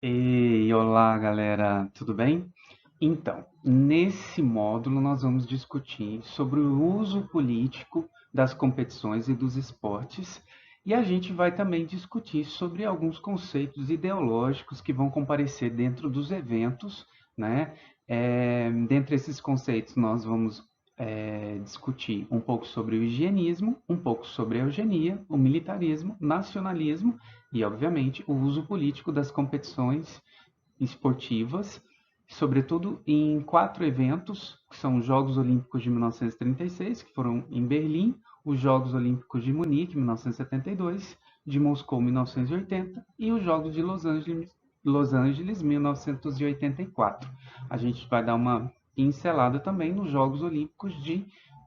Ei, olá galera, tudo bem? Então, nesse módulo nós vamos discutir sobre o uso político das competições e dos esportes, e a gente vai também discutir sobre alguns conceitos ideológicos que vão comparecer dentro dos eventos, né? Dentre esses conceitos nós vamos discutir um pouco sobre o higienismo, um pouco sobre a eugenia, o militarismo, nacionalismo e, obviamente, o uso político das competições esportivas, sobretudo em quatro eventos, que são os Jogos Olímpicos de 1936, que foram em Berlim, os Jogos Olímpicos de Munique, 1972, de Moscou, 1980, e os Jogos de Los Angeles 1984. A gente vai dar uma pincelada também nos Jogos Olímpicos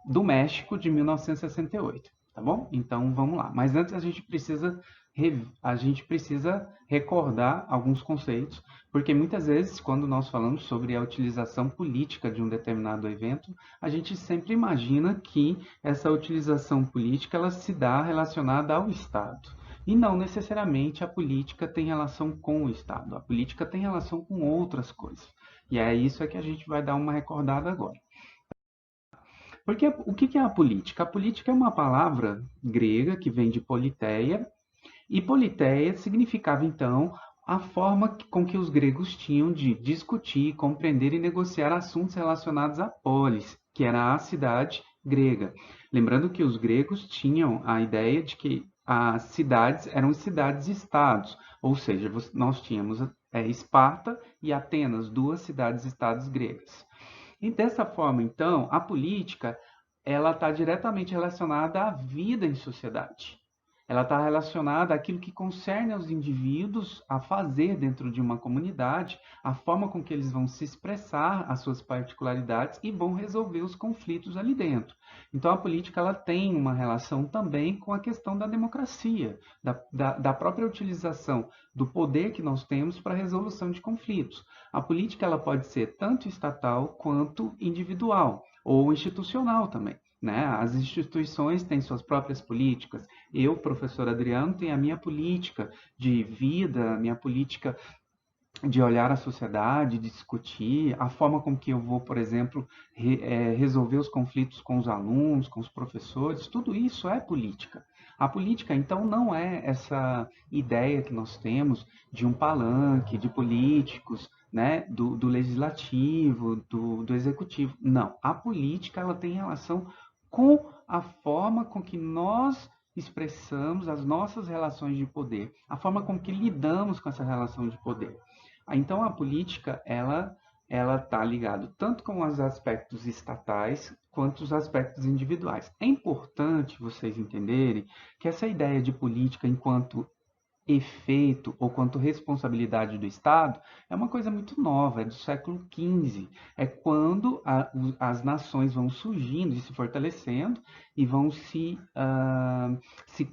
do México de 1968, tá bom? Então vamos lá. Mas antes a gente precisa recordar alguns conceitos, porque muitas vezes, quando nós falamos sobre a utilização política de um determinado evento, a gente sempre imagina que essa utilização política ela se dá relacionada ao Estado. E não necessariamente a política tem relação com o Estado. A política tem relação com outras coisas. E é isso que a gente vai dar uma recordada agora. Porque o que é a política? A política é uma palavra grega que vem de politeia, e politeia significava, então, a forma com que os gregos tinham de discutir, compreender e negociar assuntos relacionados à polis, que era a cidade grega. Lembrando que os gregos tinham a ideia de que as cidades eram cidades-estados, ou seja, nós tínhamos Esparta e Atenas, duas cidades-estados gregas. E dessa forma, então, a política ela está diretamente relacionada à vida em sociedade. Ela está relacionada àquilo que concerne aos indivíduos a fazer dentro de uma comunidade, a forma com que eles vão se expressar, as suas particularidades e vão resolver os conflitos ali dentro. Então, a política ela tem uma relação também com a questão da democracia, da própria utilização do poder que nós temos para a resolução de conflitos. A política ela pode ser tanto estatal quanto individual ou institucional também. Né? As instituições têm suas próprias políticas. Eu, professor Adriano, tenho a minha política de vida, minha política de olhar a sociedade, de discutir, a forma com que eu vou, por exemplo, resolver os conflitos com os alunos, com os professores, tudo isso é política. A política, então, não é essa ideia que nós temos de um palanque, de políticos, né, do legislativo, do executivo. Não, a política ela tem relação com a forma com que nós expressamos as nossas relações de poder, a forma com que lidamos com essa relação de poder. Então a política ela está ligada tanto com os aspectos estatais quanto os aspectos individuais. É importante vocês entenderem que essa ideia de política enquanto efeito ou quanto responsabilidade do Estado é uma coisa muito nova, é do século XV. É quando as nações vão surgindo e se fortalecendo e vão se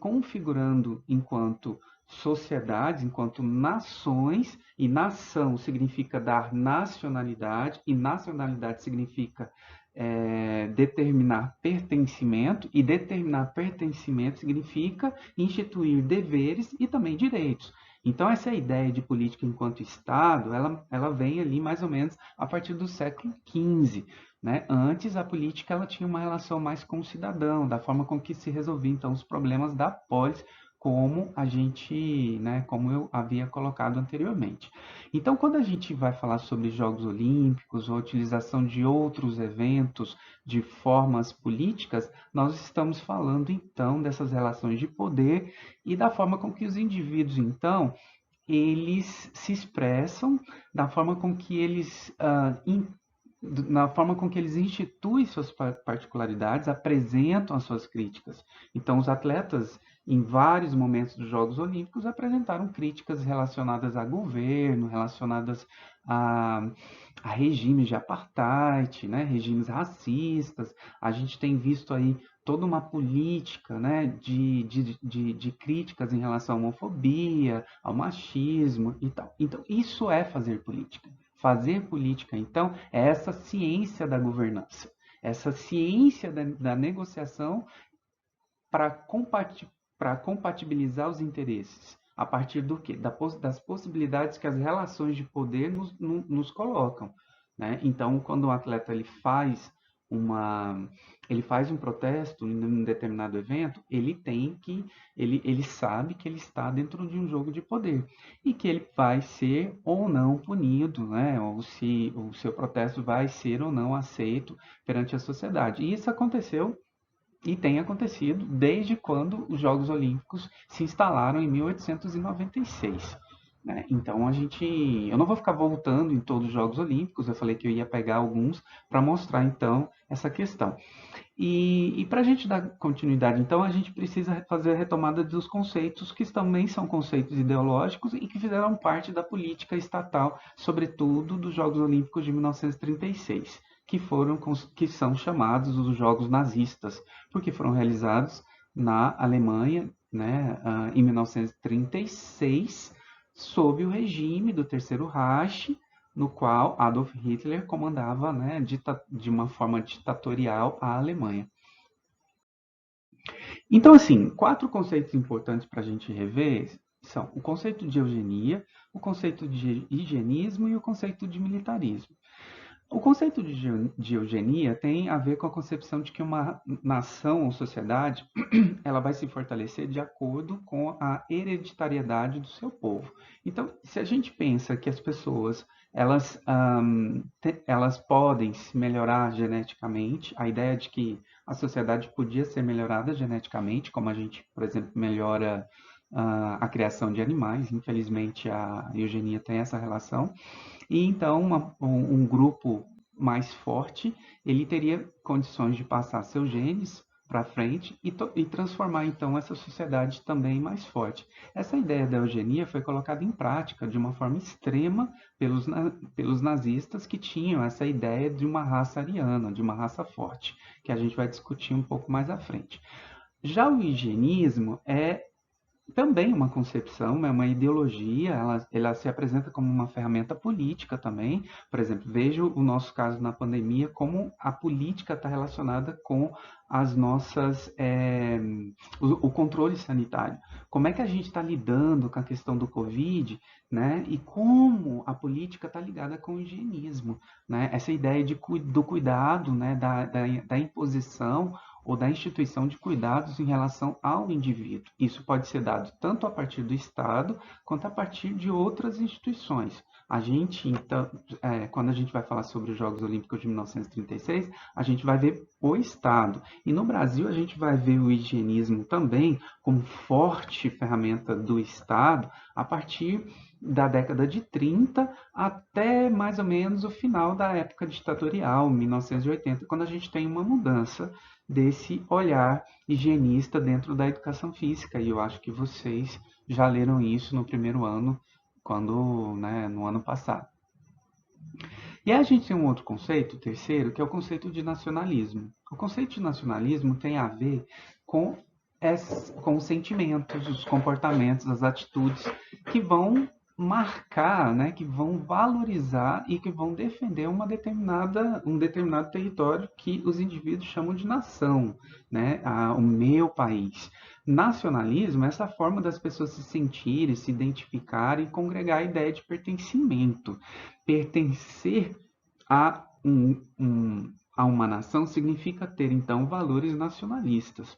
configurando enquanto sociedades, enquanto nações, e nação significa dar nacionalidade, e nacionalidade significa determinar pertencimento, e determinar pertencimento significa instituir deveres e também direitos. Então, essa ideia de política enquanto Estado, ela vem ali mais ou menos a partir do século XV. Né? Antes, a política ela tinha uma relação mais com o cidadão, da forma com que se resolvia então os problemas da polis, como a gente, né, como eu havia colocado anteriormente. Então, quando a gente vai falar sobre Jogos Olímpicos ou a utilização de outros eventos de formas políticas, nós estamos falando então dessas relações de poder e da forma com que os indivíduos então eles se expressam, da forma com que eles na forma com que eles instituem suas particularidades, apresentam as suas críticas. Então, os atletas, em vários momentos dos Jogos Olímpicos, apresentaram críticas relacionadas a governo, relacionadas a, a regimes de apartheid, né, regimes racistas. A gente tem visto aí toda uma política, né, de críticas em relação à homofobia, ao machismo e tal. Então, isso é fazer política. Fazer política, então, é essa ciência da governança, essa ciência da negociação para compatibilizar os interesses, a partir do quê? Das possibilidades que as relações de poder nos colocam, né? Então, quando um atleta uma, ele faz um protesto em um determinado evento, ele sabe que ele está dentro de um jogo de poder e que ele vai ser ou não punido, né? Ou se o seu protesto vai ser ou não aceito perante a sociedade. E isso aconteceu e tem acontecido desde quando os Jogos Olímpicos se instalaram em 1896. Né? Então eu não vou ficar voltando em todos os Jogos Olímpicos, eu falei que eu ia pegar alguns para mostrar então essa questão. E para a gente dar continuidade, então, a gente precisa fazer a retomada dos conceitos que também são conceitos ideológicos e que fizeram parte da política estatal, sobretudo dos Jogos Olímpicos de 1936, que são chamados os Jogos Nazistas, porque foram realizados na Alemanha, né, em 1936, sob o regime do Terceiro Reich, no qual Adolf Hitler comandava, né, de uma forma ditatorial a Alemanha. Então, assim, quatro conceitos importantes para a gente rever são o conceito de eugenia, o conceito de higienismo e o conceito de militarismo. O conceito de eugenia tem a ver com a concepção de que uma nação ou sociedade ela vai se fortalecer de acordo com a hereditariedade do seu povo. Então, se a gente pensa que as pessoas elas podem se melhorar geneticamente, a ideia de que a sociedade podia ser melhorada geneticamente, como a gente, por exemplo, melhora a criação de animais, infelizmente a eugenia tem essa relação, e então um grupo mais forte, ele teria condições de passar seus genes para frente e transformar então essa sociedade também mais forte. Essa ideia da eugenia foi colocada em prática de uma forma extrema pelos nazistas que tinham essa ideia de uma raça ariana, de uma raça forte, que a gente vai discutir um pouco mais à frente. Já o higienismo é também uma concepção, é uma ideologia, ela se apresenta como uma ferramenta política também. Por exemplo, vejo o nosso caso na pandemia, como a política está relacionada com as nossas, o controle sanitário. Como é que a gente está lidando com a questão do Covid, né? E como a política está ligada com o higienismo, né? Essa ideia do cuidado, né? Da imposição ou da instituição de cuidados em relação ao indivíduo. Isso pode ser dado tanto a partir do Estado quanto a partir de outras instituições. A gente, então, quando a gente vai falar sobre os Jogos Olímpicos de 1936, a gente vai ver o Estado. E no Brasil, a gente vai ver o higienismo também como forte ferramenta do Estado a partir da década de 30 até mais ou menos o final da época ditatorial, 1980, quando a gente tem uma mudança desse olhar higienista dentro da educação física. E eu acho que vocês já leram isso no primeiro ano, né, no ano passado. E aí a gente tem um outro conceito, o terceiro, que é o conceito de nacionalismo. O conceito de nacionalismo tem a ver com, com os sentimentos, os comportamentos, as atitudes que vão marcar, né, que vão valorizar e que vão defender um determinado território que os indivíduos chamam de nação, né, o meu país. Nacionalismo é essa forma das pessoas se sentirem, se identificarem e congregar a ideia de pertencimento. Pertencer a, a uma nação significa ter, então, valores nacionalistas.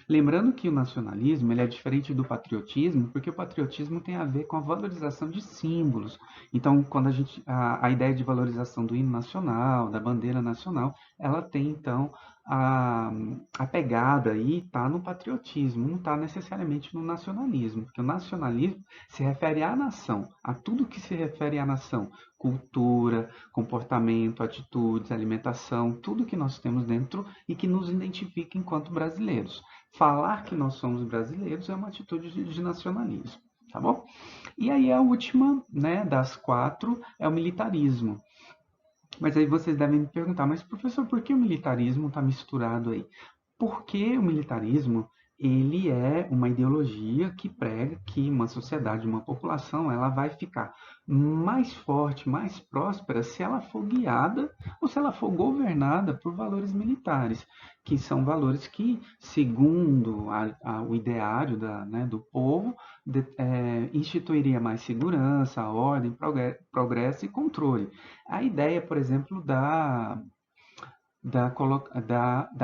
Lembrando que o nacionalismo ele é diferente do patriotismo, porque o patriotismo tem a ver com a valorização de símbolos. Então, quando a ideia de valorização do hino nacional, da bandeira nacional, ela tem então a, a pegada aí está no patriotismo, não está necessariamente no nacionalismo, porque o nacionalismo se refere à nação, a tudo que se refere à nação, cultura, comportamento, atitudes, alimentação, tudo que nós temos dentro e que nos identifica enquanto brasileiros. Falar que nós somos brasileiros é uma atitude de nacionalismo, tá bom? E aí a última, né, das quatro é o militarismo. Mas aí vocês devem me perguntar, mas professor, por que o militarismo está misturado aí? Porque o militarismo ele é uma ideologia que prega que uma sociedade, uma população, ela vai ficar mais forte, mais próspera se ela for guiada ou se ela for governada por valores militares, que são valores que, segundo o ideário do povo, instituiria mais segurança, ordem, progresso e controle. A ideia, por exemplo, da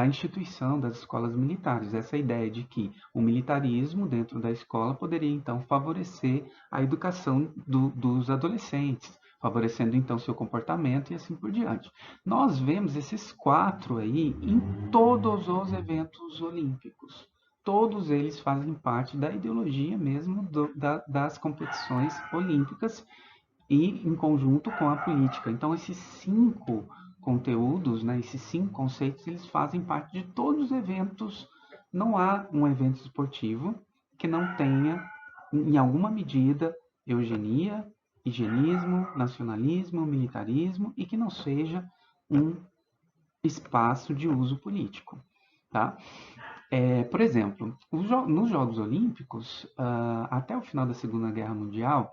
instituição das escolas militares. Essa ideia de que o militarismo dentro da escola poderia, então, favorecer a educação dos adolescentes, favorecendo, então, seu comportamento e assim por diante. Nós vemos esses quatro aí em todos os eventos olímpicos. Todos eles fazem parte da ideologia mesmo das competições olímpicas e em conjunto com a política. Então, esses cinco conteúdos, né, esses cinco conceitos, eles fazem parte de todos os eventos. Não há um evento esportivo que não tenha, em alguma medida, eugenia, higienismo, nacionalismo, militarismo e que não seja um espaço de uso político. Tá? Por exemplo, nos Jogos Olímpicos, até o final da Segunda Guerra Mundial,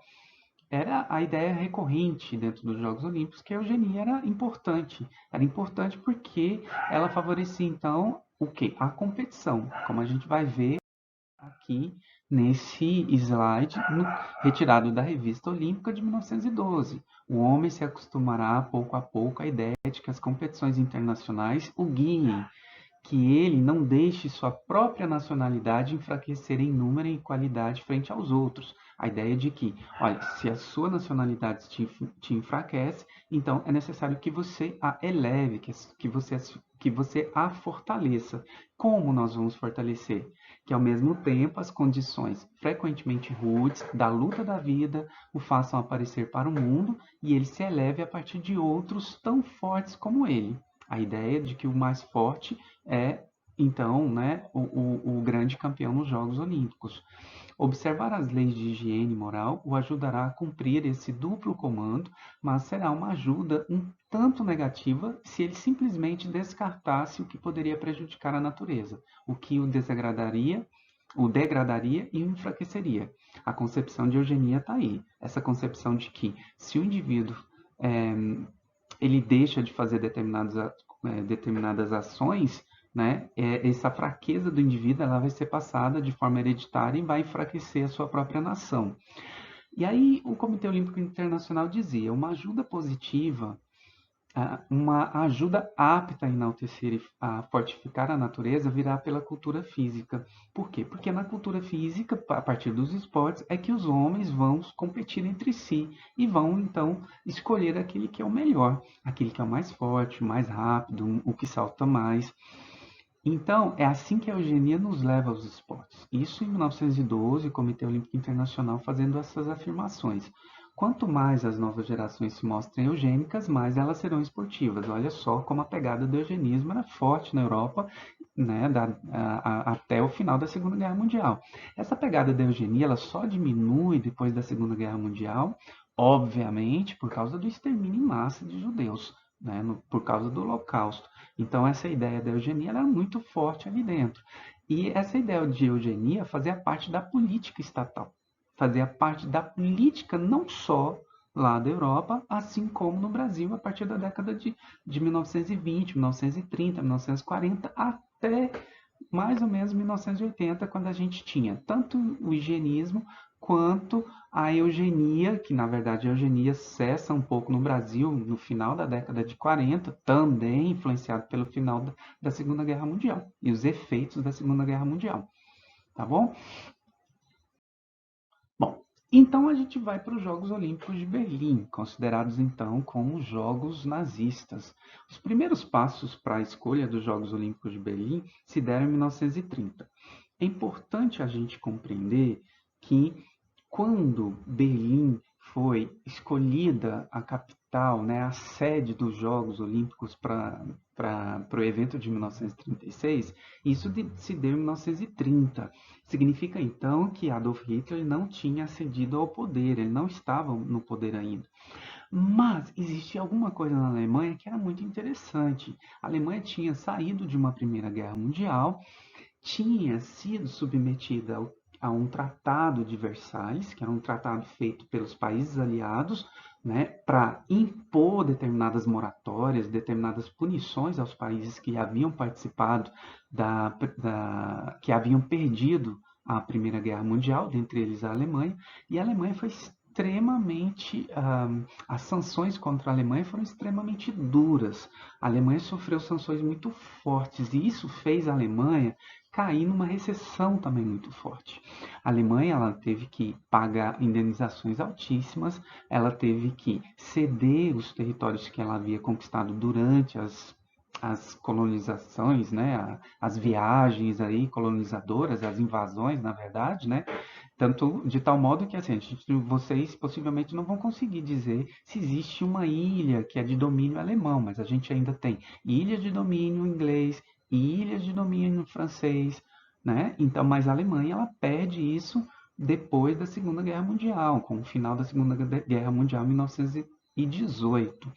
era a ideia recorrente dentro dos Jogos Olímpicos que a eugenia era importante. Era importante porque ela favorecia, então, o quê? A competição, como a gente vai ver aqui nesse slide retirado da Revista Olímpica de 1912. O homem se acostumará pouco a pouco à ideia de que as competições internacionais o guiem, que ele não deixe sua própria nacionalidade enfraquecer em número e em qualidade frente aos outros. A ideia de que, olha, se a sua nacionalidade te enfraquece, então é necessário que você a eleve, que você a fortaleça. Como nós vamos fortalecer? Que ao mesmo tempo as condições frequentemente rudes da luta da vida o façam aparecer para o mundo e ele se eleve a partir de outros tão fortes como ele. A ideia de que o mais forte é, então, né, o grande campeão nos Jogos Olímpicos. Observar as leis de higiene moral o ajudará a cumprir esse duplo comando, mas será uma ajuda um tanto negativa se ele simplesmente descartasse o que poderia prejudicar a natureza, o que o degradaria e o enfraqueceria. A concepção de eugenia está aí. Essa concepção de que se o indivíduo é, ele deixa de fazer determinadas ações, né, essa fraqueza do indivíduo ela vai ser passada de forma hereditária e vai enfraquecer a sua própria nação. E aí o Comitê Olímpico Internacional dizia, uma ajuda positiva, uma ajuda apta a enaltecer e a fortificar a natureza virá pela cultura física. Por quê? Porque na cultura física, a partir dos esportes, é que os homens vão competir entre si e vão, então, escolher aquele que é o melhor, aquele que é o mais forte, o mais rápido, o que salta mais. Então, é assim que a eugenia nos leva aos esportes. Isso em 1912, o Comitê Olímpico Internacional fazendo essas afirmações. Quanto mais as novas gerações se mostrem eugênicas, mais elas serão esportivas. Olha só como a pegada do eugenismo era forte na Europa, né, até o final da Segunda Guerra Mundial. Essa pegada da eugenia ela só diminui depois da Segunda Guerra Mundial, obviamente por causa do extermínio em massa de judeus, né, por causa do Holocausto. Então, essa ideia da eugenia era muito forte ali dentro. E essa ideia de eugenia fazia parte da política estatal, fazia parte da política não só lá da Europa, assim como no Brasil, a partir da década de 1920, 1930, 1940, até mais ou menos 1980, quando a gente tinha tanto o higienismo quanto a eugenia, que na verdade a eugenia cessa um pouco no Brasil no final da década de 40, também influenciado pelo final da Segunda Guerra Mundial e os efeitos da Segunda Guerra Mundial, tá bom? Bom, então a gente vai para os Jogos Olímpicos de Berlim, considerados então como Jogos nazistas. Os primeiros passos para a escolha dos Jogos Olímpicos de Berlim se deram em 1930. É importante a gente compreender que quando Berlim foi escolhida a capital, né, a sede dos Jogos Olímpicos para o evento de 1936, isso se deu em 1930. Significa então que Adolf Hitler não tinha acedido ao poder, ele não estava no poder ainda. Mas existia alguma coisa na Alemanha que era muito interessante. A Alemanha tinha saído de uma Primeira Guerra Mundial, tinha sido submetida a um tratado de Versalhes, que era um tratado feito pelos países aliados, né, para impor determinadas moratórias, determinadas punições aos países que haviam participado que haviam perdido a Primeira Guerra Mundial, dentre eles a Alemanha, e a Alemanha foi extremamente, as sanções contra a Alemanha foram extremamente duras. A Alemanha sofreu sanções muito fortes e isso fez a Alemanha cair numa recessão também muito forte. A Alemanha ela teve que pagar indenizações altíssimas, ela teve que ceder os territórios que ela havia conquistado durante as colonizações, né, as viagens aí colonizadoras, as invasões, na verdade, né, tanto de tal modo que assim, vocês possivelmente não vão conseguir dizer se existe uma ilha que é de domínio alemão, mas a gente ainda tem ilhas de domínio inglês, ilhas de domínio francês, né? Então, mas a Alemanha ela perde isso depois da Segunda Guerra Mundial, com o final da Segunda Guerra Mundial em 1918.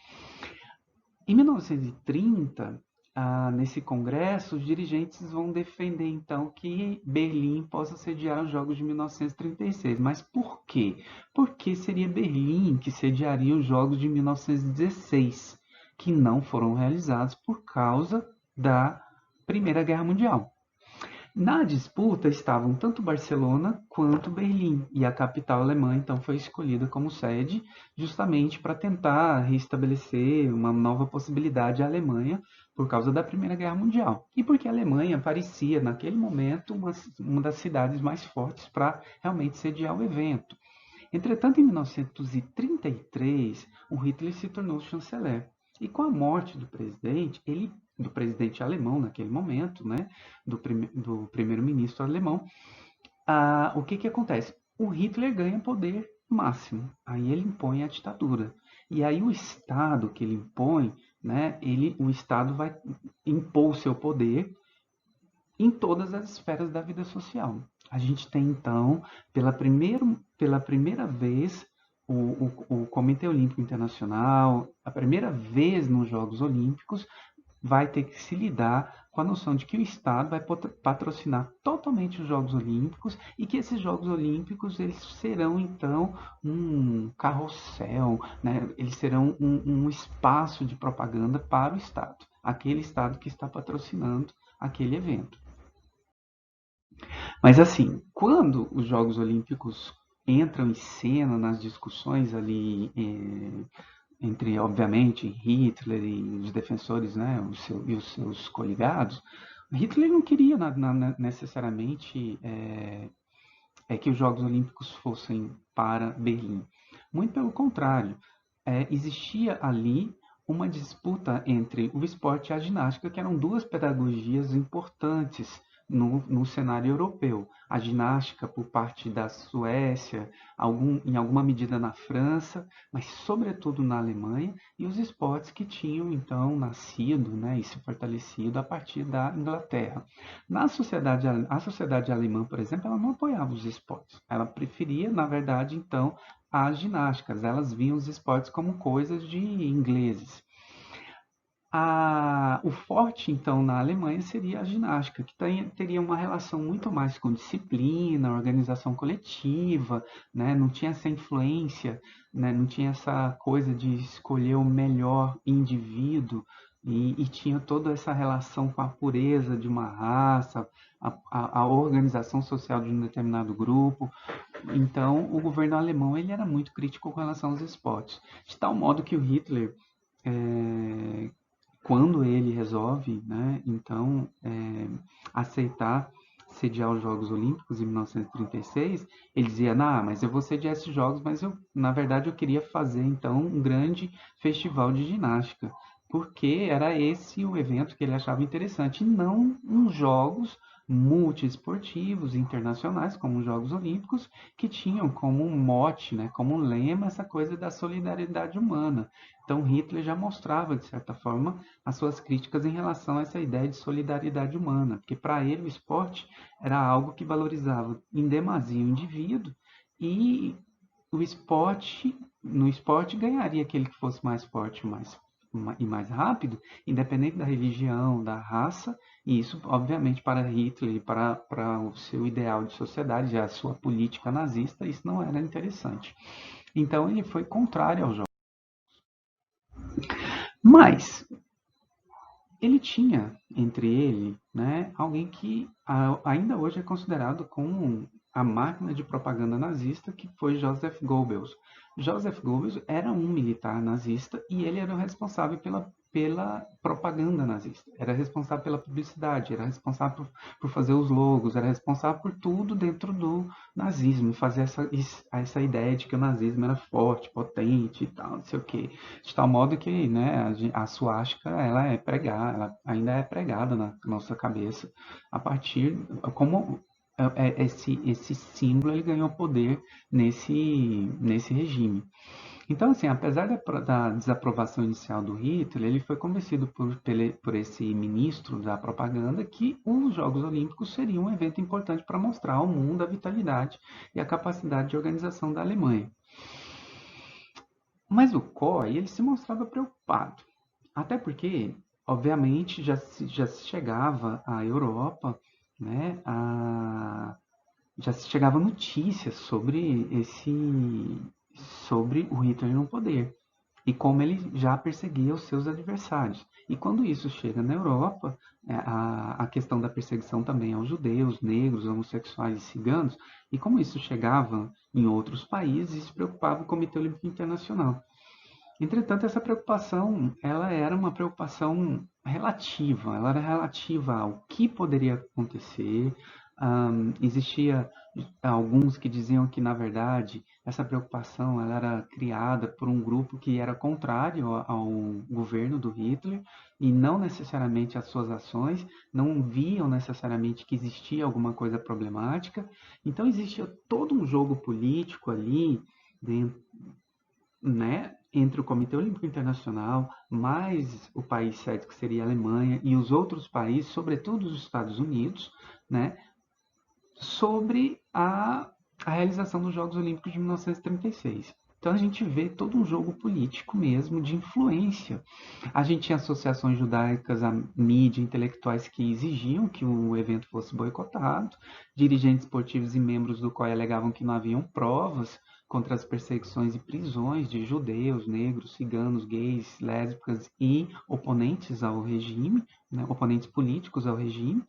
Em 1930, nesse congresso, os dirigentes vão defender então que Berlim possa sediar os Jogos de 1936. Mas por quê? Porque seria Berlim que sediaria os Jogos de 1916, que não foram realizados por causa da Primeira Guerra Mundial. Na disputa estavam tanto Barcelona quanto Berlim, e a capital alemã então foi escolhida como sede, justamente para tentar restabelecer uma nova possibilidade à Alemanha por causa da Primeira Guerra Mundial. E porque a Alemanha parecia, naquele momento, uma das cidades mais fortes para realmente sediar o evento. Entretanto, em 1933, o Hitler se tornou chanceler. E com a morte do presidente alemão naquele momento, né, do primeiro-ministro alemão, o que acontece? O Hitler ganha poder máximo. Aí ele impõe a ditadura. E aí o Estado que ele impõe, né, o Estado vai impor o seu poder em todas as esferas da vida social. A gente tem, então, pela primeira vez, o Comitê Olímpico Internacional, a primeira vez nos Jogos Olímpicos, vai ter que se lidar com a noção de que o Estado vai patrocinar totalmente os Jogos Olímpicos e que esses Jogos Olímpicos eles serão, então, um carrossel, né? Eles serão um espaço de propaganda para o Estado, aquele Estado que está patrocinando aquele evento. Mas assim, quando os Jogos Olímpicos entram em cena nas discussões ali entre, obviamente, Hitler e os defensores, né, e os seus coligados, Hitler não queria necessariamente que os Jogos Olímpicos fossem para Berlim. Muito pelo contrário, existia ali uma disputa entre o esporte e a ginástica, que eram duas pedagogias importantes no cenário europeu. A ginástica por parte da Suécia, em alguma medida na França, mas sobretudo na Alemanha, e os esportes que tinham então nascido, né, e se fortalecido a partir da Inglaterra. A sociedade alemã, por exemplo, ela não apoiava os esportes. Ela preferia, na verdade, então, as ginásticas. Elas viam os esportes como coisas de ingleses. O forte, então, na Alemanha seria a ginástica, que teria uma relação muito mais com disciplina, organização coletiva, né? Não tinha essa influência, né? Não tinha essa coisa de escolher o melhor indivíduo e tinha toda essa relação com a pureza de uma raça, a organização social de um determinado grupo. Então, o governo alemão ele era muito crítico com relação aos esportes, de tal modo que o Hitler quando ele resolve, né, então, aceitar sediar os Jogos Olímpicos em 1936, ele dizia, mas eu vou sediar esses Jogos, mas na verdade, eu queria fazer, então, um grande festival de ginástica, porque era esse o evento que ele achava interessante, e não uns Jogos multiesportivos internacionais, como os Jogos Olímpicos, que tinham como um mote, né, como um lema, essa coisa da solidariedade humana. Então, Hitler já mostrava, de certa forma, as suas críticas em relação a essa ideia de solidariedade humana, porque para ele o esporte era algo que valorizava em demasia o indivíduo e no esporte ganharia aquele que fosse mais forte, mais e mais rápido, independente da religião, da raça, e isso, obviamente, para Hitler e para o seu ideal de sociedade, a sua política nazista, isso não era interessante. Então, ele foi contrário ao jogo. Mas, ele tinha entre ele, né, alguém que ainda hoje é considerado como a máquina de propaganda nazista, que foi Joseph Goebbels. Joseph Goebbels era um militar nazista e ele era o responsável pela propaganda nazista. Era responsável pela publicidade, era responsável por fazer os logos, era responsável por tudo dentro do nazismo, fazer essa ideia de que o nazismo era forte, potente e tal, não sei o quê. De tal modo que, né, a suástica, ela é pregada, ela ainda é pregada na nossa cabeça a partir como esse símbolo ele ganhou poder nesse regime. Então, assim, apesar da desaprovação inicial do Hitler, ele foi convencido por esse ministro da propaganda que os Jogos Olímpicos seriam um evento importante para mostrar ao mundo a vitalidade e a capacidade de organização da Alemanha. Mas o COI, ele se mostrava preocupado. Até porque, obviamente, já se chegava à Europa, né, já se chegava notícias sobre o Hitler no poder e como ele já perseguia os seus adversários. E quando isso chega na Europa, a questão da perseguição também aos judeus, negros, homossexuais e ciganos, e como isso chegava em outros países, isso preocupava o Comitê Olímpico Internacional. Entretanto, essa preocupação, ela era uma preocupação relativa, ela era relativa ao que poderia acontecer. Existia alguns que diziam que, na verdade, essa preocupação ela era criada por um grupo que era contrário ao governo do Hitler e não necessariamente às suas ações, não viam necessariamente que existia alguma coisa problemática. Então, existia todo um jogo político ali dentro, né, entre o Comitê Olímpico Internacional, mais o país sede, que seria a Alemanha, e os outros países, sobretudo os Estados Unidos, né, sobre a realização dos Jogos Olímpicos de 1936. Então a gente vê todo um jogo político mesmo, de influência. A gente tinha associações judaicas, a mídia, intelectuais que exigiam que o evento fosse boicotado, dirigentes esportivos e membros do COI alegavam que não haviam provas contra as perseguições e prisões de judeus, negros, ciganos, gays, lésbicas e oponentes ao regime, né, oponentes políticos ao regime.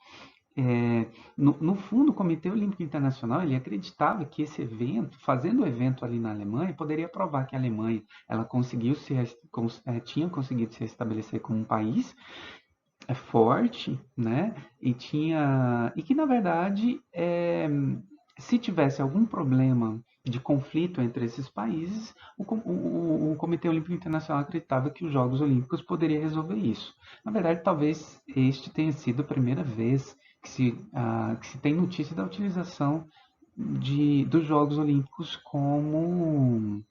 No fundo, o Comitê Olímpico Internacional ele acreditava que esse evento, fazendo o evento ali na Alemanha, poderia provar que a Alemanha ela tinha conseguido se estabelecer como um país forte, né? E que na verdade, se tivesse algum problema de conflito entre esses países, o Comitê Olímpico Internacional acreditava que os Jogos Olímpicos poderiam resolver isso. Na verdade, talvez este tenha sido a primeira vez que se tem notícia da utilização dos Jogos Olímpicos como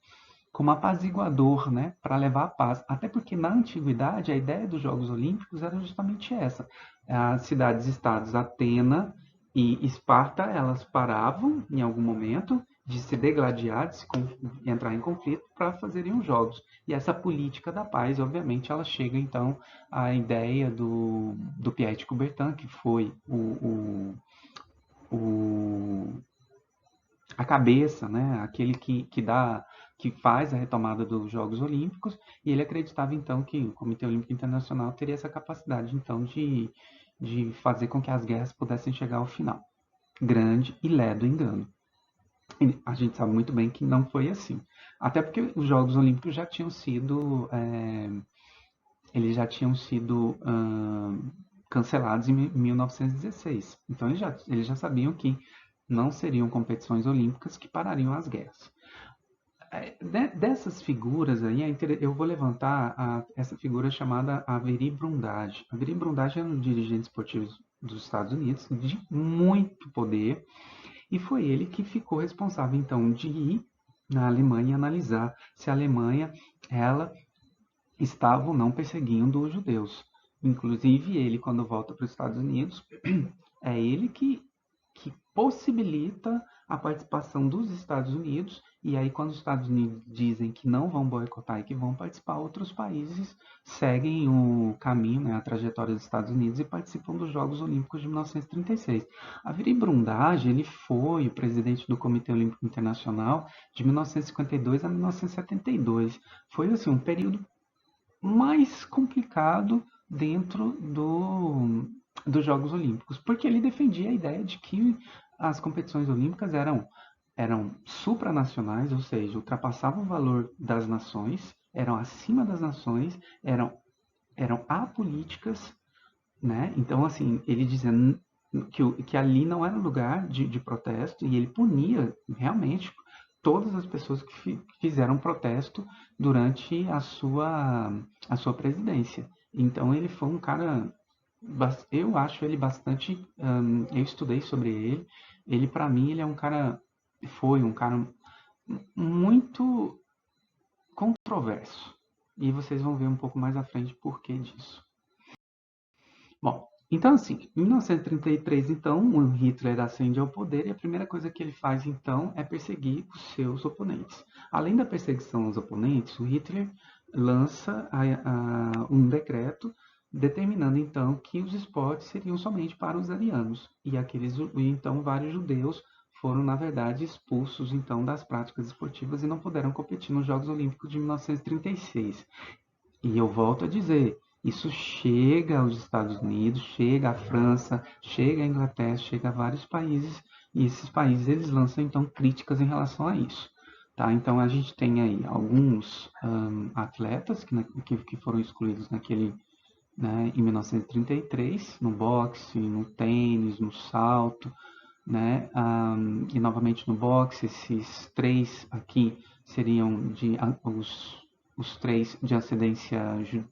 apaziguador, né, para levar a paz. Até porque na antiguidade a ideia dos Jogos Olímpicos era justamente essa. As cidades-estados Atena e Esparta, elas paravam em algum momento de se degladiar, de entrar em conflito para fazerem os jogos. E essa política da paz, obviamente, ela chega então à ideia do Pierre de Coubertin, que foi o a cabeça, né? Aquele que faz a retomada dos Jogos Olímpicos, e ele acreditava então que o Comitê Olímpico Internacional teria essa capacidade então de fazer com que as guerras pudessem chegar ao final. Grande e ledo engano. E a gente sabe muito bem que não foi assim. Até porque os Jogos Olímpicos já tinham sido eles já tinham sido cancelados em 1916. Então eles já sabiam que não seriam competições olímpicas que parariam as guerras. Dessas figuras aí, eu vou levantar essa figura chamada Avery Brundage. Avery Brundage era um dirigente esportivo dos Estados Unidos de muito poder e foi ele que ficou responsável então de ir na Alemanha e analisar se a Alemanha ela estava ou não perseguindo os judeus. Inclusive ele, quando volta para os Estados Unidos, é ele que possibilita a participação dos Estados Unidos, e aí quando os Estados Unidos dizem que não vão boicotar e que vão participar, outros países seguem o caminho, né, a trajetória dos Estados Unidos e participam dos Jogos Olímpicos de 1936. Aviry Brundage, ele foi o presidente do Comitê Olímpico Internacional de 1952 a 1972. Foi assim um período mais complicado dentro dos Jogos Olímpicos, porque ele defendia a ideia de que as competições olímpicas eram supranacionais, ou seja, ultrapassavam o valor das nações, eram acima das nações, eram apolíticas, né? Então, assim, ele dizia que ali não era lugar de protesto e ele punia realmente todas as pessoas que fizeram protesto durante a sua presidência. Então, ele foi um cara, eu acho ele bastante, eu estudei sobre ele, ele para mim, ele é um cara, foi um cara muito controverso. E vocês vão ver um pouco mais à frente por que disso. Bom, então assim, em 1933, então, o Hitler ascende ao poder e a primeira coisa que ele faz, então, é perseguir os seus oponentes. Além da perseguição aos oponentes, o Hitler lança um decreto determinando, então, que os esportes seriam somente para os arianos. Então, vários judeus foram, na verdade, expulsos, então, das práticas esportivas e não puderam competir nos Jogos Olímpicos de 1936. E eu volto a dizer, isso chega aos Estados Unidos, chega à França, chega à Inglaterra, chega a vários países, e esses países eles lançam então críticas em relação a isso. Tá? Então a gente tem aí alguns atletas que foram excluídos em 1933, no boxe, no tênis, no salto, né? E novamente no boxe, esses três aqui seriam os três de ascendência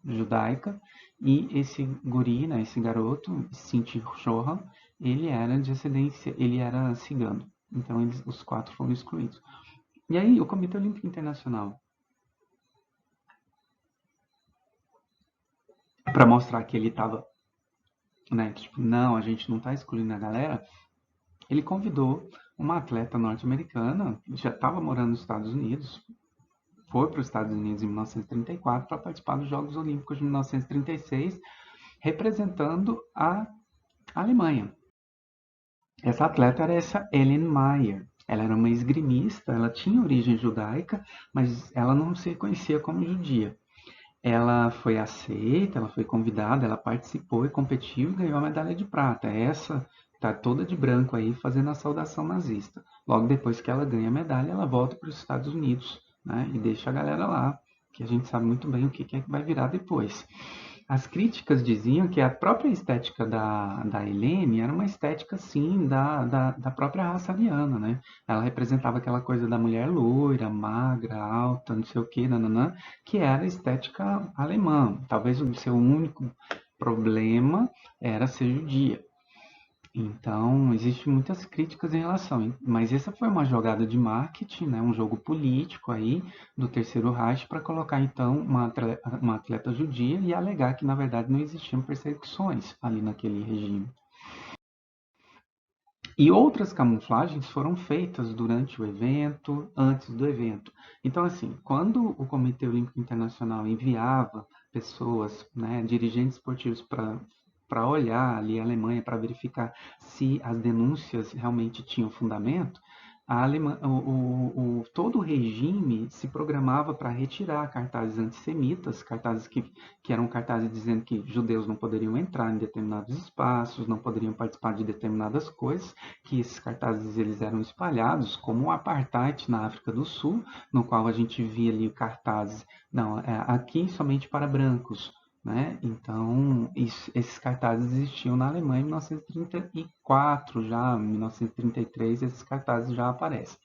judaica, e esse guri, né, esse garoto, Sinti Chorra, ele era cigano. Então os quatro foram excluídos. E aí o Comitê Olímpico Internacional, para mostrar que ele estava, né, que, tipo, não, a gente não está excluindo a galera, ele convidou uma atleta norte-americana, que já estava morando nos Estados Unidos, foi para os Estados Unidos em 1934 para participar dos Jogos Olímpicos de 1936, representando a Alemanha. Essa atleta era essa Ellen Mayer. Ela era uma esgrimista, ela tinha origem judaica, mas ela não se reconhecia como judia. Ela foi aceita, ela foi convidada, ela participou e competiu e ganhou a medalha de prata. Essa está toda de branco aí fazendo a saudação nazista. Logo depois que ela ganha a medalha, ela volta para os Estados Unidos, né, e deixa a galera lá, que a gente sabe muito bem o que é que vai virar depois. As críticas diziam que a própria estética da Helene era uma estética, sim, da própria raça ariana, né? Ela representava aquela coisa da mulher loira, magra, alta, não sei o que, nananã, que era a estética alemã. Talvez o seu único problema era ser judia. Então, existem muitas críticas em relação, mas essa foi uma jogada de marketing, né, um jogo político aí do Terceiro Reich para colocar então uma atleta judia e alegar que na verdade não existiam perseguições ali naquele regime. E outras camuflagens foram feitas durante o evento, antes do evento. Então, assim, quando o Comitê Olímpico Internacional enviava pessoas, né, dirigentes esportivos para olhar ali a Alemanha para verificar se as denúncias realmente tinham fundamento, todo o regime se programava para retirar cartazes antissemitas, cartazes que eram cartazes dizendo que judeus não poderiam entrar em determinados espaços, não poderiam participar de determinadas coisas, que esses cartazes eles eram espalhados como o apartheid na África do Sul, no qual a gente via ali cartazes, não, aqui somente para brancos, né? Então, esses cartazes existiam na Alemanha em 1934, já em 1933 esses cartazes já aparecem.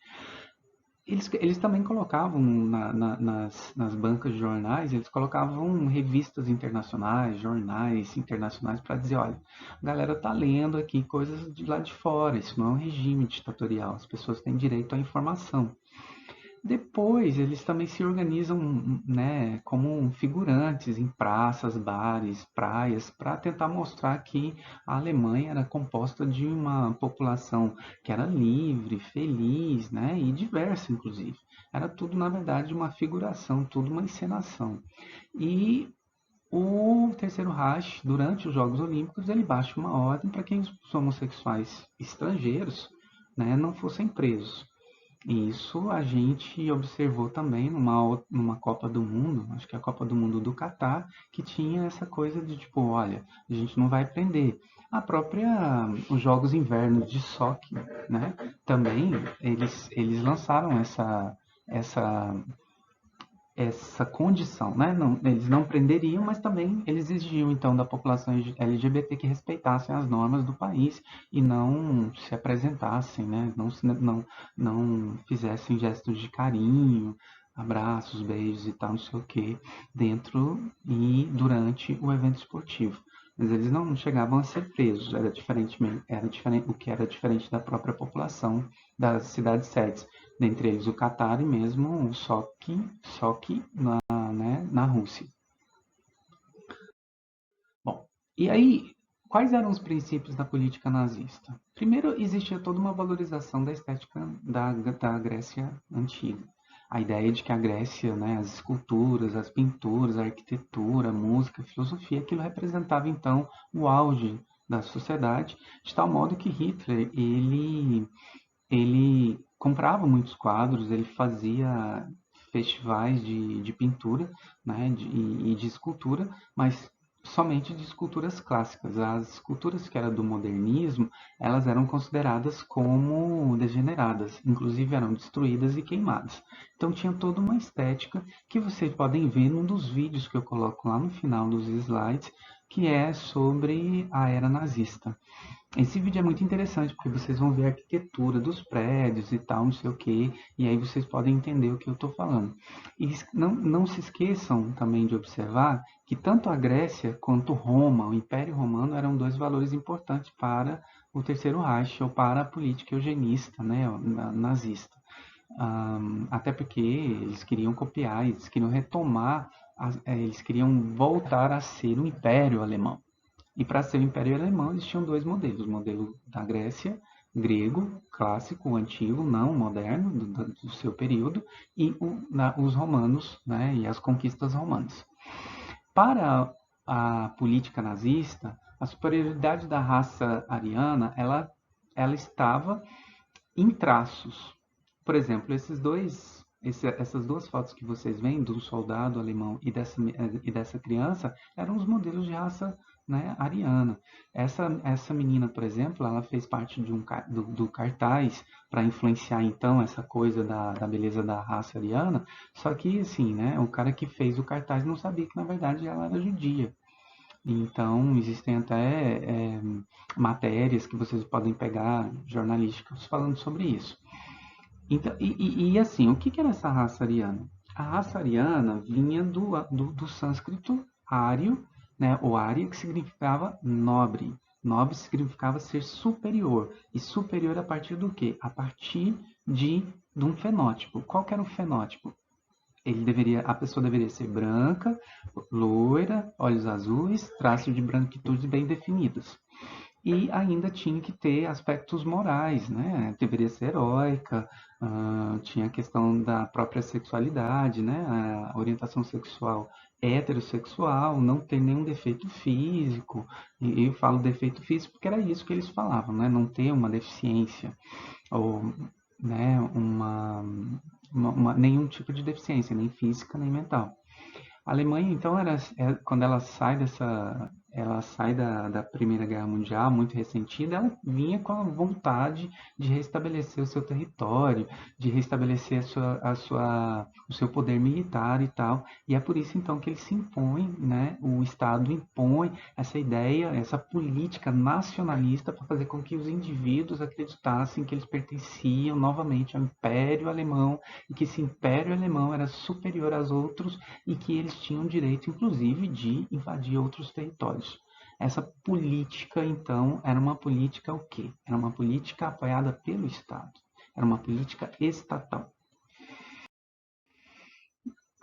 Eles também colocavam nas bancas de jornais, eles colocavam revistas internacionais, jornais internacionais para dizer, olha, a galera tá lendo aqui coisas de lá de fora, isso não é um regime ditatorial, as pessoas têm direito à informação. Depois, eles também se organizam, né, como figurantes em praças, bares, praias, para tentar mostrar que a Alemanha era composta de uma população que era livre, feliz, né, e diversa, inclusive. Era tudo, na verdade, uma figuração, tudo uma encenação. E o Terceiro Reich, durante os Jogos Olímpicos, ele baixa uma ordem para que os homossexuais estrangeiros, né, não fossem presos. E isso a gente observou também numa Copa do Mundo, acho que é a Copa do Mundo do Catar, que tinha essa coisa de tipo, olha, a gente não vai prender. Os Jogos Invernos de Sochi, né? Também eles lançaram essa essa condição, né? Não, eles não prenderiam, mas também eles exigiam então da população LGBT que respeitassem as normas do país e não se apresentassem, né? Não fizessem gestos de carinho, abraços, beijos e tal, não sei o que, dentro e durante o evento esportivo. Mas eles não chegavam a ser presos, o que era diferente da própria população das cidades sedes, dentre eles o Catar e mesmo o Sochi na Rússia. Bom, e aí, quais eram os princípios da política nazista? Primeiro, existia toda uma valorização da estética da Grécia antiga. A ideia de que a Grécia, né, as esculturas, as pinturas, a arquitetura, a música, a filosofia, aquilo representava então o auge da sociedade, de tal modo que Hitler, ele comprava muitos quadros, ele fazia festivais de pintura, né, e de escultura, mas somente de esculturas clássicas. As esculturas que eram do modernismo, elas eram consideradas como degeneradas, inclusive eram destruídas e queimadas. Então tinha toda uma estética que vocês podem ver num dos vídeos que eu coloco lá no final dos slides, que é sobre a era nazista. Esse vídeo é muito interessante porque vocês vão ver a arquitetura dos prédios e tal, não sei o que, e aí vocês podem entender o que eu estou falando. E não se esqueçam também de observar que tanto a Grécia quanto Roma, o Império Romano, eram dois valores importantes para o Terceiro Reich ou para a política eugenista, né, nazista. Até porque eles queriam copiar, eles queriam retomar, eles queriam voltar a ser o Império Alemão. E para ser o Império Alemão, eles tinham dois modelos: o modelo da Grécia, grego, clássico, antigo, não moderno, do seu período, e os romanos, né, e as conquistas romanas. Para a política nazista, a superioridade da raça ariana, ela estava em traços. Por exemplo, essas duas fotos que vocês veem, do soldado alemão e dessa criança, eram os modelos de raça, né, ariana. Essa menina, por exemplo, ela fez parte do cartaz para influenciar então essa coisa da beleza da raça ariana, só que assim, né, o cara que fez o cartaz não sabia que na verdade ela era judia. Então, existem até matérias que vocês podem pegar, jornalísticas, falando sobre isso. Então, assim, o que era essa raça ariana? A raça ariana vinha do sânscrito ário, né, ou ária, que significava nobre. Nobre significava ser superior. E superior a partir do quê? A partir de um fenótipo. Qual que era o fenótipo? A pessoa deveria ser branca, loira, olhos azuis, traços de branquitude bem definidos. E ainda tinha que ter aspectos morais, né? Deveria ser heróica, tinha a questão da própria sexualidade, né? A orientação sexual heterossexual, não ter nenhum defeito físico. E eu falo defeito físico porque era isso que eles falavam, né? Não ter uma deficiência ou, né, nenhum tipo de deficiência, nem física nem mental. A Alemanha, então, quando ela sai da Primeira Guerra Mundial, muito ressentida, ela vinha com a vontade de restabelecer o seu território, de restabelecer o seu poder militar e tal. E é por isso, então, que ele se impõe, né? O Estado impõe essa ideia, essa política nacionalista para fazer com que os indivíduos acreditassem que eles pertenciam novamente ao Império Alemão e que esse Império Alemão era superior aos outros e que eles tinham direito, inclusive, de invadir outros territórios. Essa política, então, era uma política o quê? Era uma política apoiada pelo Estado. Era uma política estatal.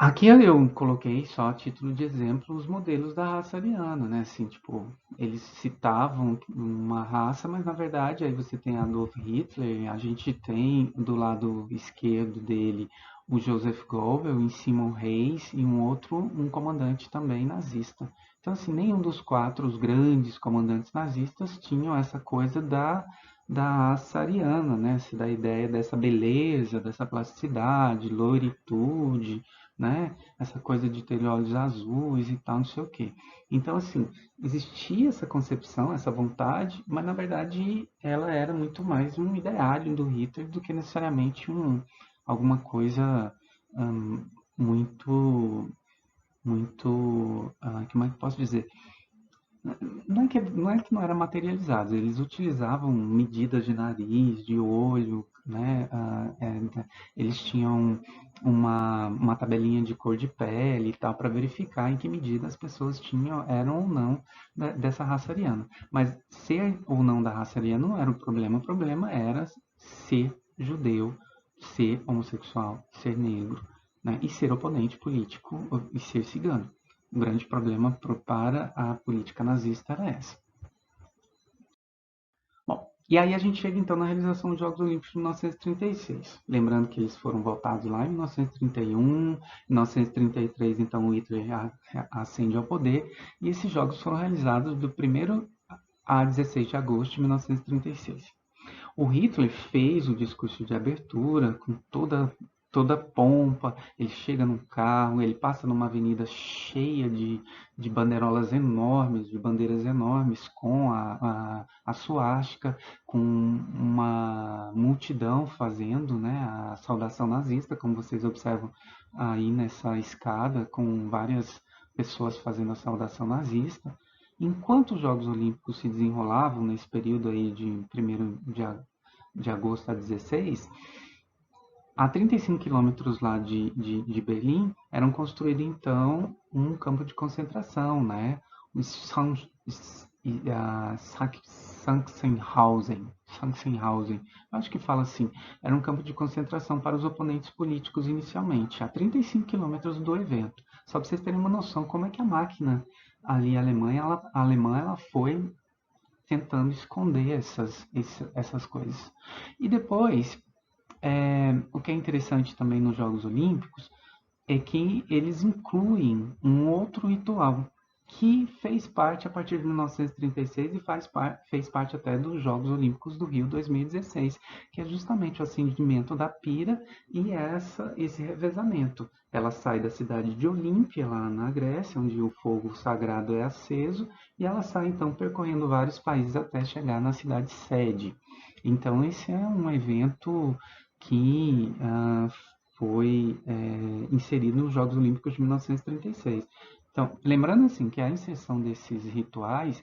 Aqui eu coloquei só a título de exemplo os modelos da raça ariana, né? Assim, tipo, eles citavam uma raça, mas na verdade aí você tem Adolf Hitler, a gente tem do lado esquerdo dele o Joseph Goebbels, o Simon Reis e um comandante também nazista. Então, assim, nenhum dos quatro, os grandes comandantes nazistas, tinham essa coisa da raça ariana, né? Da ideia dessa beleza, dessa plasticidade, loiritude, né? Essa coisa de ter olhos azuis e tal, não sei o quê. Então, assim, existia essa concepção, essa vontade, mas na verdade ela era muito mais um ideário do Hitler do que necessariamente alguma coisa hum, muito, muito, como é que eu posso dizer? Não é que não era materializado, eles utilizavam medidas de nariz, de olho, né? Eles tinham uma tabelinha de cor de pele e tal para verificar em que medida as pessoas eram ou não dessa raça ariana. Mas ser ou não da raça ariana não era o problema era ser judeu, ser homossexual, ser negro, né? E ser oponente político e ser cigano. O grande problema para a política nazista era essa. Bom, e aí a gente chega então na realização dos Jogos Olímpicos de 1936. Lembrando que eles foram votados lá em 1931, em 1933 então o Hitler ascende ao poder, e esses Jogos foram realizados do 1º a 16 de agosto de 1936. O Hitler fez o discurso de abertura com toda pompa. Ele chega num carro, ele passa numa avenida cheia de bandeirolas enormes, de bandeiras enormes, com a suástica, com uma multidão fazendo, né, a saudação nazista, como vocês observam aí nessa escada, com várias pessoas fazendo a saudação nazista. Enquanto os Jogos Olímpicos se desenrolavam nesse período aí de 1º de agosto a 16, a 35 quilômetros lá de Berlim, eram construídos então um campo de concentração, né? O Sachsenhausen. Sachsenhausen, acho que fala assim. Era um campo de concentração para os oponentes políticos inicialmente, a 35 quilômetros do evento. Só para vocês terem uma noção como é que a máquina ali a alemã ela foi tentando esconder essas coisas. E depois, o que é interessante também nos Jogos Olímpicos é que eles incluem um outro ritual que fez parte a partir de 1936 e fez parte até dos Jogos Olímpicos do Rio 2016, que é justamente o acendimento da pira e esse revezamento. Ela sai da cidade de Olímpia, lá na Grécia, onde o fogo sagrado é aceso, e ela sai então percorrendo vários países até chegar na cidade sede. Então, esse é um evento que foi inserido nos Jogos Olímpicos de 1936. Então, lembrando assim que a inserção desses rituais,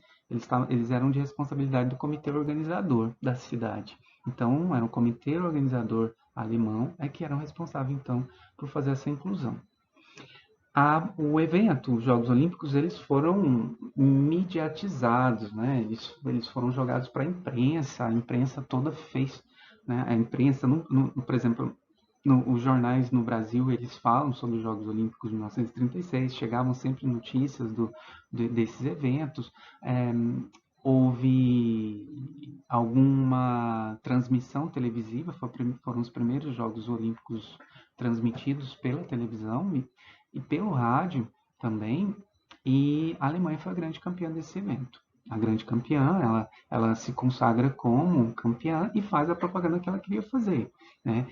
eles eram de responsabilidade do comitê organizador da cidade. Então, era o comitê organizador alemão que era o responsável então por fazer essa inclusão. O evento, os Jogos Olímpicos, eles foram mediatizados, né? Eles foram jogados para a imprensa toda fez, né? A imprensa, por exemplo, os jornais no Brasil, eles falam sobre os Jogos Olímpicos de 1936, chegavam sempre notícias desses eventos. É, houve alguma transmissão televisiva, foram os primeiros Jogos Olímpicos transmitidos pela televisão e pelo rádio também, e a Alemanha foi a grande campeã desse evento. A grande campeã, ela se consagra como campeã e faz a propaganda que ela queria fazer, né?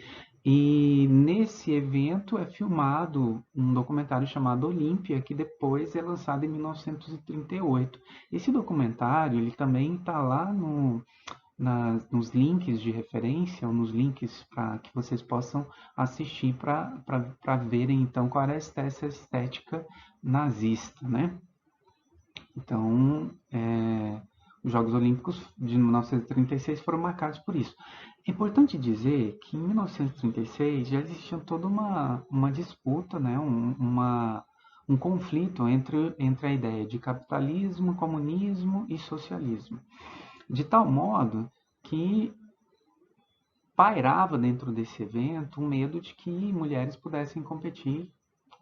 E nesse evento é filmado um documentário chamado Olímpia, que depois é lançado em 1938. Esse documentário, ele também está lá nos links de referência, ou nos links para que vocês possam assistir para verem então qual era essa estética nazista, né? Então, os Jogos Olímpicos de 1936 foram marcados por isso. É importante dizer que em 1936 já existia toda uma disputa, né? Um conflito entre a ideia de capitalismo, comunismo e socialismo. De tal modo que pairava dentro desse evento um medo de que mulheres pudessem competir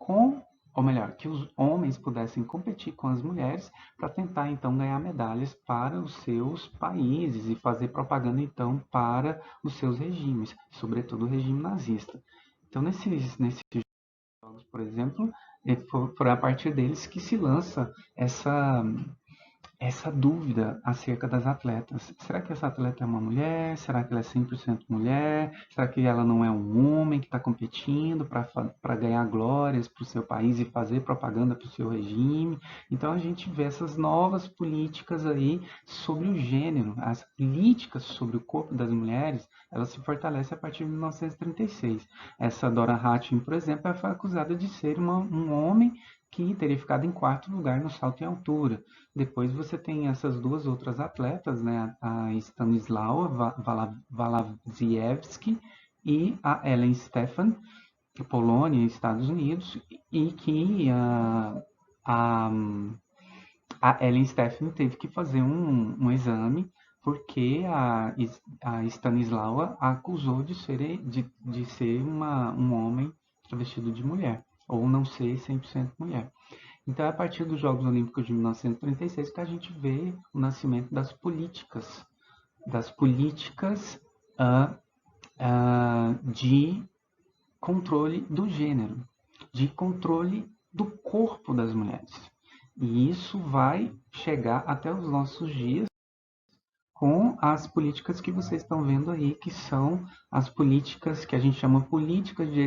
ou melhor, que os homens pudessem competir com as mulheres para tentar então ganhar medalhas para os seus países e fazer propaganda então para os seus regimes, sobretudo o regime nazista. Então, nesses jogos, por exemplo, foi a partir deles que se lança essa dúvida acerca das atletas. Será que essa atleta é uma mulher? Será que ela é 100% mulher? Será que ela não é um homem que está competindo para ganhar glórias para o seu país e fazer propaganda para o seu regime? Então a gente vê essas novas políticas aí sobre o gênero. As políticas sobre o corpo das mulheres, elas se fortalecem a partir de 1936. Essa Dora Hatching, por exemplo, ela foi acusada de ser um homem que teria ficado em quarto lugar no salto em altura. Depois você tem essas duas outras atletas, né? A Stanislawa Walaziewski e a Ellen Stefan, Polônia e Estados Unidos, e que a, a Ellen Stefan teve que fazer um exame porque a Stanislawa a acusou de ser um homem travestido de mulher, ou não ser 100% mulher. Então, é a partir dos Jogos Olímpicos de 1936 que a gente vê o nascimento das políticas de controle do gênero, de controle do corpo das mulheres. E isso vai chegar até os nossos dias com as políticas que vocês estão vendo aí, que são as políticas que a gente chama políticas de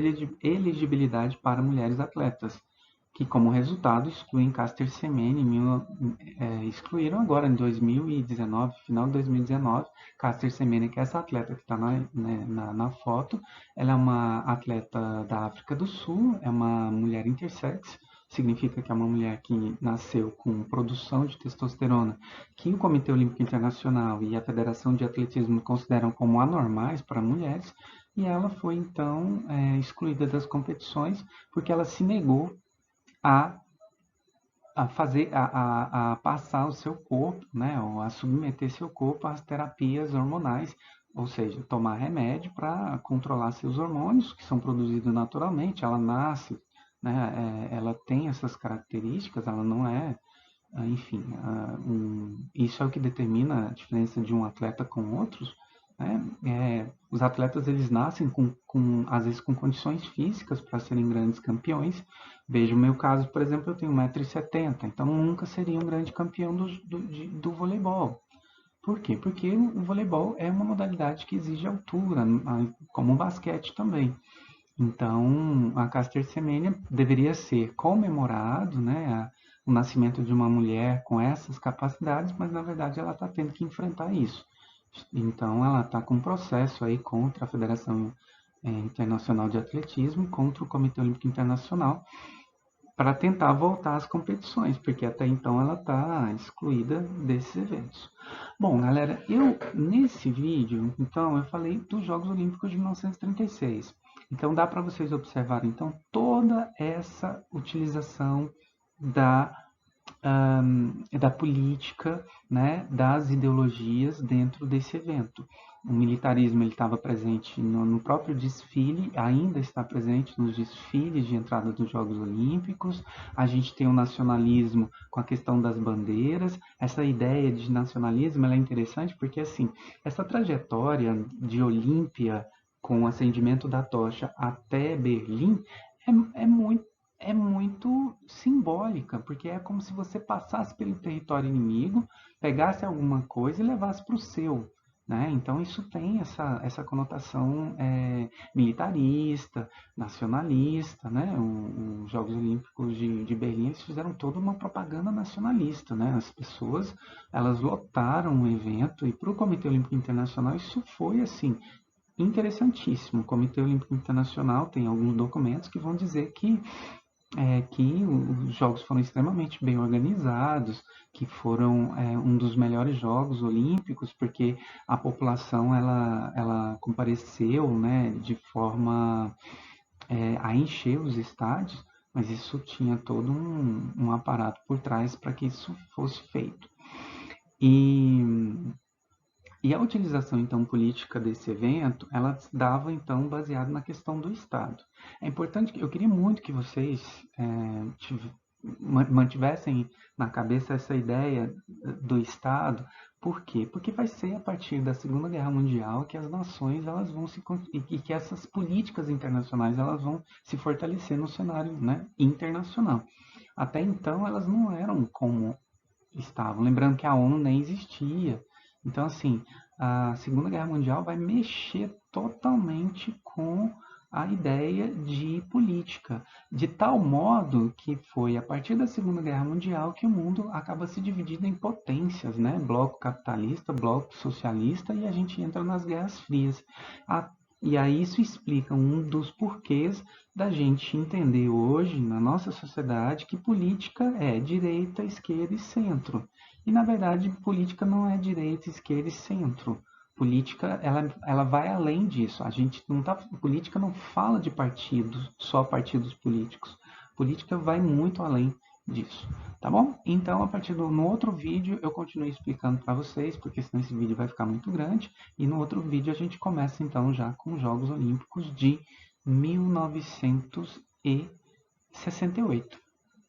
elegibilidade para mulheres atletas, que como resultado excluem Caster Semenya, excluíram agora em 2019, final de 2019, Caster Semenya, que é essa atleta que está na foto, ela é uma atleta da África do Sul, é uma mulher intersex, significa que é uma mulher que nasceu com produção de testosterona, que o Comitê Olímpico Internacional e a Federação de Atletismo consideram como anormais para mulheres, e ela foi então excluída das competições porque ela se negou a, a passar o seu corpo, né, ou a submeter seu corpo às terapias hormonais, ou seja, tomar remédio para controlar seus hormônios, que são produzidos naturalmente. Ela nasce, né, ela tem essas características, ela não é, enfim, isso é o que determina a diferença de um atleta com outros, né? Os atletas eles nascem às vezes com condições físicas para serem grandes campeões. Veja o meu caso, por exemplo, eu tenho 1,70 m, então nunca seria um grande campeão do voleibol. Por quê? Porque o voleibol é uma modalidade que exige altura, como o basquete também. Então, a Caster Semenya deveria ser comemorado, né, o nascimento de uma mulher com essas capacidades, mas na verdade ela está tendo que enfrentar isso. Então, ela está com um processo aí contra a Federação Internacional de Atletismo, contra o Comitê Olímpico Internacional, para tentar voltar às competições, porque até então ela está excluída desses eventos. Bom, galera, nesse vídeo, então, eu falei dos Jogos Olímpicos de 1936. Então, dá para vocês observarem, então, toda essa utilização da da política, né, das ideologias dentro desse evento. O militarismo ele estava presente no próprio desfile, ainda está presente nos desfiles de entrada dos Jogos Olímpicos. A gente tem o nacionalismo com a questão das bandeiras. Essa ideia de nacionalismo ela é interessante porque assim, essa trajetória de Olímpia com o acendimento da tocha até Berlim é muito simbólica, porque é como se você passasse pelo território inimigo, pegasse alguma coisa e levasse para o seu. Né? Então, isso tem essa conotação militarista, nacionalista. Né? Os Jogos Olímpicos de Berlim eles fizeram toda uma propaganda nacionalista. Né? As pessoas elas lotaram o evento e para o Comitê Olímpico Internacional isso foi assim interessantíssimo. O Comitê Olímpico Internacional tem alguns documentos que vão dizer que os jogos foram extremamente bem organizados, que foram um dos melhores jogos olímpicos, porque a população ela compareceu, né, de forma a encher os estádios, mas isso tinha todo um aparato por trás para que isso fosse feito. E E a utilização, então, política desse evento, ela dava, então, baseado na questão do Estado. É importante, eu queria muito que vocês mantivessem na cabeça essa ideia do Estado. Por quê? Porque vai ser a partir da Segunda Guerra Mundial que as nações elas vão e que essas políticas internacionais elas vão se fortalecer no cenário, né, internacional. Até então elas não eram como estavam. Lembrando que a ONU nem existia. Então, assim, a Segunda Guerra Mundial vai mexer totalmente com a ideia de política, de tal modo que foi a partir da Segunda Guerra Mundial que o mundo acaba se dividindo em potências, né? Bloco capitalista, bloco socialista, e a gente entra nas guerras frias. E aí isso explica um dos porquês da gente entender hoje, na nossa sociedade, que política é direita, esquerda e centro. E, na verdade, política não é direita, esquerda e centro. Política, ela vai além disso. A gente não tá, política não fala de partidos, só partidos políticos. Política vai muito além disso, tá bom? Então, a partir do no outro vídeo eu continuo explicando para vocês, porque senão esse vídeo vai ficar muito grande, e no outro vídeo a gente começa então já com os Jogos Olímpicos de 1968.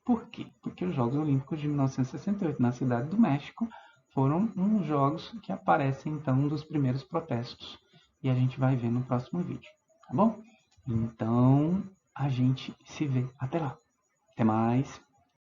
Por quê? Porque os Jogos Olímpicos de 1968 na Cidade do México foram uns jogos que aparecem então um dos primeiros protestos. E a gente vai ver no próximo vídeo, tá bom? Então a gente se vê. Até lá. Até mais.